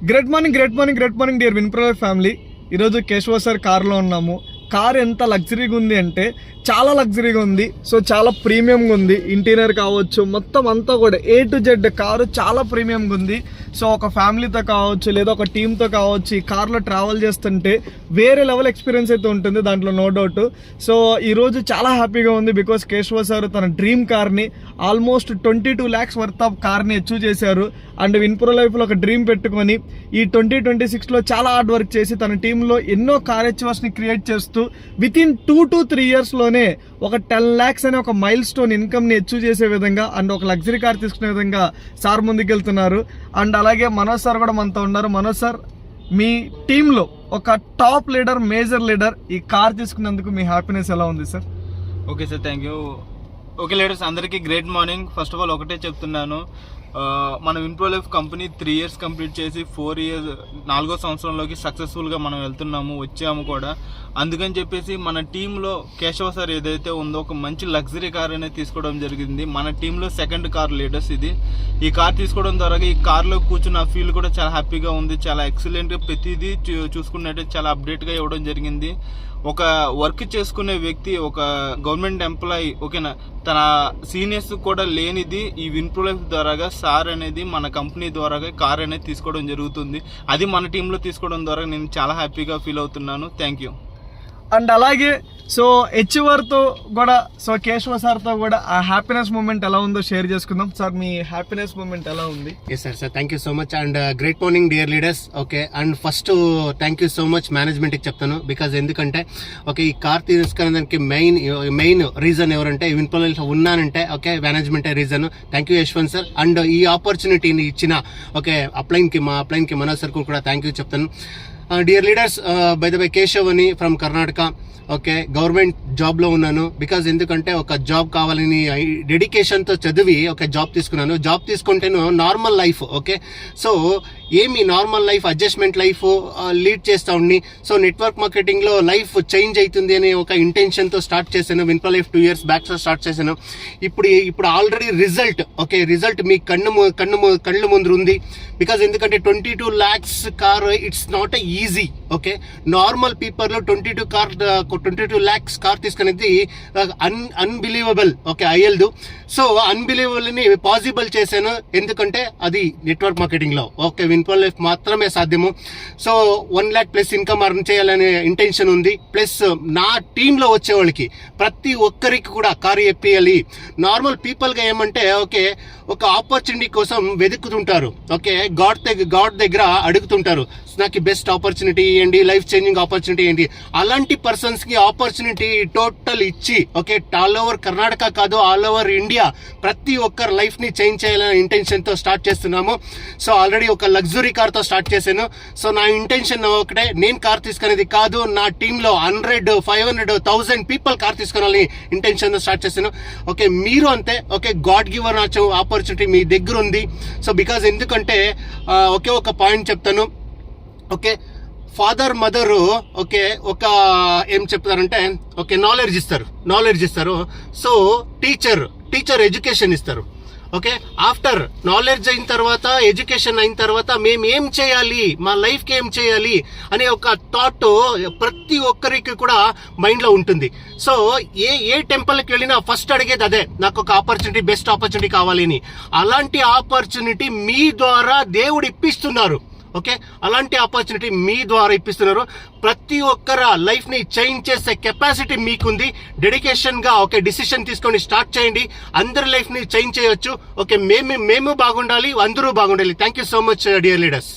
Great morning dear Winpro family. ఈరోజు Keshava sir కార్లో ఉన్నాము. కార్ ఎంత లగ్జరీగా ఉంది అంటే చాలా లగ్జరీగా ఉంది. సో చాలా ప్రీమియంగా ఉంది. ఇంటీరియర్ కావచ్చు, మొత్తం అంతా కూడా A to Z కారు చాలా ప్రీమియంగా ఉంది. సో ఒక ఫ్యామిలీతో కావచ్చు, లేదా ఒక టీంతో కావచ్చు, ఈ కార్లో ట్రావెల్ చేస్తుంటే వేరే లెవెల్ ఎక్స్పీరియన్స్ అయితే ఉంటుంది, దాంట్లో నో డౌట్. సో ఈరోజు చాలా హ్యాపీగా ఉంది బికాస్ కేశవ సార్ తన డ్రీమ్ కార్ని ఆల్మోస్ట్ 22 lakhs వర్త్ ఆఫ్ కార్ని అచీవ్ చేశారు. అండ్ విన్ప్రో లైఫ్లో ఒక డ్రీమ్ పెట్టుకొని ఈ 2026లో చాలా హార్డ్ వర్క్ చేసి తన టీంలో ఎన్నో కార్ అచీవర్స్ని క్రియేట్ చేస్తూ వితిన్ 2 to 3 yearsలోనే ఒక 10 lakhs అనే ఒక మైల్ స్టోన్ ఇన్కమ్ని అచీవ్ చేసే విధంగా అండ్ ఒక లగ్జరీ కార్ తీసుకునే విధంగా సార్ ముందుకెళ్తున్నారు. అండ్ అలాగే మనోజ్ సార్ కూడా మనతో ఉన్నారు. మనోజ్ సార్, మీ టీంలో ఒక టాప్ లీడర్, మేజర్ లీడర్, ఈ కార్ తీసుకున్నందుకు మీ హ్యాపీనెస్ ఎలా ఉంది sir? Okay sir, thank you. Okay leaders అందరికీ great morning. First of all ఒకటే చెప్తున్నాను, మన Winpro life company 3 years complete చేసి 4 years 4వ సంవత్సరంలోకి సక్సెస్ఫుల్గా మనం వచ్చాము కూడా. అందుకని చెప్పేసి మన టీంలో కేశవ సార్ ఏదైతే ఉందో ఒక మంచి లగ్జరీ కార్ అనేది తీసుకోవడం జరిగింది. మన టీంలో సెకండ్ కార్ లీడర్స్ ఇది. ఈ కార్ తీసుకోవడం ద్వారా ఈ కార్లో కూర్చున్న ఫీల్ కూడా చాలా హ్యాపీగా ఉంది. చాలా ఎక్సలెంట్గా ప్రతిదీ చూసుకున్నట్టే చాలా అప్డేట్గా ఇవ్వడం జరిగింది. ఒక వర్క్ చేసుకునే వ్యక్తి, ఒక గవర్నమెంట్ ఎంప్లాయీ, ఓకేనా, తన సీనియర్స్ కూడా లేనిది ఈ విన్ప్రో లైఫ్ ద్వారా సార్ అనేది మన కంపెనీ ద్వారా కార్ అనేది తీసుకోవడం జరుగుతుంది. అది మన టీంలో తీసుకోవడం ద్వారా నేను చాలా హ్యాపీగా ఫీల్ అవుతున్నాను. Thank you. అండ్ అలాగే సో హెచ్వర్తో కూడా, సో కేశవ సార్తో కూడా ఆ హ్యాపీనెస్ మూమెంట్ ఎలా ఉందో షేర్ చేసుకుందాం. సార్, మీ హ్యాపీనెస్ మూమెంట్ ఎలా ఉంది? Yes sir, thank you so much and great morning dear leaders. Okay, and first thank you so much మేనేజ్మెంట్కి చెప్తాను. బికాజ్ ఎందుకంటే ఓకే, ఈ కార్ తీసుకునేదానికి మెయిన్ రీజన్ ఎవరంటే విన్ప్రో లైఫ్లో ఉన్నానంటే ఓకే, మేనేజ్మెంటే reason. Thank you Yashwant sir. And ఈ ఆపర్చునిటీని ఇచ్చిన ఓకే మా అప్లైన్కి మనోజ్ సార్ కూడా థ్యాంక్ యూ చెప్తాను. Dear leaders, by the way Keshav అని ఫ్రమ్ కర్ణాటక. ఓకే, గవర్నమెంట్ జాబ్లో ఉన్నాను. బికాజ్ ఎందుకంటే ఒక జాబ్ కావాలని డెడికేషన్తో చదివి ఒక జాబ్ తీసుకున్నాను. జాబ్ తీసుకుంటేను నార్మల్ లైఫ్, ఓకే, సో ఏమి normal life, adjustment life lead చేస్తా ఉండి. సో నెట్వర్క్ మార్కెటింగ్లో లైఫ్ చేంజ్ అవుతుంది అనే ఒక ఇంటెన్షన్తో స్టార్ట్ చేశాను. Winpro life 2 years back start చేశాను. ఇప్పుడు ఆల్రెడీ రిజల్ట్ మీ కళ్ళు ముందు ఉంది. బికాజ్ ఎందుకంటే 22 lakhs car it's not easy. Okay, normal people 22 lakhs car తీసుకునేది అన్బిలీవబుల్. ఓకే, అయ్యల్దు. సో అన్బిలీవబుల్ ని పాసిబుల్ చేశాను. ఎందుకంటే అది నెట్వర్క్ మార్కెటింగ్ లో ఓకే, విన్ప్రో లైఫ్ మాత్రమే సాధ్యము. So 1 lakh plus income earn చేయాలనే ఇంటెన్షన్ ఉంది. ప్లస్ నా టీంలో వచ్చే వాళ్ళకి ప్రతి ఒక్కరికి కూడా కారు ఇప్పియాలి. నార్మల్ పీపుల్ గా ఏమంటే ఓకే, ఒక ఆపర్చునిటీ కోసం వెతుకుతుంటారు. ఓకే, గాడ్ దగ్గర అడుగుతుంటారు, నాకు బెస్ట్ ఆపర్చునిటీ ఏంటి, లైఫ్ చేంజింగ్ ఆపర్చునిటీ ఏంటి. అలాంటి పర్సన్స్ కి ఆపర్చునిటీ టోటల్ ఇచ్చి ఓకే, ఆల్ ఓవర్ కర్ణాటక కాదు, ఆల్ ఓవర్ ఇండియా ప్రతి ఒక్కరు లైఫ్ ని చేంజ్ చేయాలనే ఇంటెన్షన్ తో స్టార్ట్ చేస్తున్నాము. సో ఆల్రెడీ ఒక లగ్జరీ కార్ తో స్టార్ట్ చేశాను. సో నా ఇంటెన్షన్ ఒకటే, నేను కార్ తీసుకునేది కాదు, నా టీంలో 100, 500, 1000 పీపుల్ కార్ తీసుకోవాలని ఇంటెన్షన్ తో స్టార్ట్ చేశాను. ఓకే, మీరు అంతే. ఓకే, గాడ్ గివర్ ఆపర్చునిటీ మీ దగ్గర ఉంది. సో బికాజ్ ఎందుకంటే ఒకే ఒక పాయింట్ చెప్తాను. ఓకే, ఫాదర్ మదరు ఓకే, ఒక ఏం చెప్తారంటే ఓకే, నాలెడ్జ్ ఇస్తారు. సో టీచర్ ఎడ్యుకేషన్ ఇస్తారు. ఓకే, ఆఫ్టర్ నాలెడ్జ్ అయిన తర్వాత, ఎడ్యుకేషన్ అయిన తర్వాత మేము ఏం చేయాలి, మా లైఫ్కి ఏం చేయాలి అనే ఒక థాట్ ప్రతి ఒక్కరికి కూడా మైండ్లో ఉంటుంది. సో ఏ టెంపుల్కి వెళ్ళినా ఫస్ట్ అడిగేది అదే, నాకు ఒక ఆపర్చునిటీ, బెస్ట్ ఆపర్చునిటీ కావాలి అని. అలాంటి ఆపర్చునిటీ మీ ద్వారా దేవుడు ఇప్పిస్తున్నారు. ఓకే, అలాంటి ఆపర్చునిటీ మీ ద్వారా ఇప్పిస్తున్నారు. ప్రతి ఒక్కరు లైఫ్ ని చేంజ్ చేసే కెపాసిటీ మీకుంది. డెడికేషన్ గా ఓకే, డిసిషన్ తీసుకొని స్టార్ట్ చేయండి. అందరి లైఫ్ ని చేంజ్ చేయొచ్చు. ఓకే, మేము బాగుండాలి, అందరూ బాగుండాలి. Thank you so much dear leaders.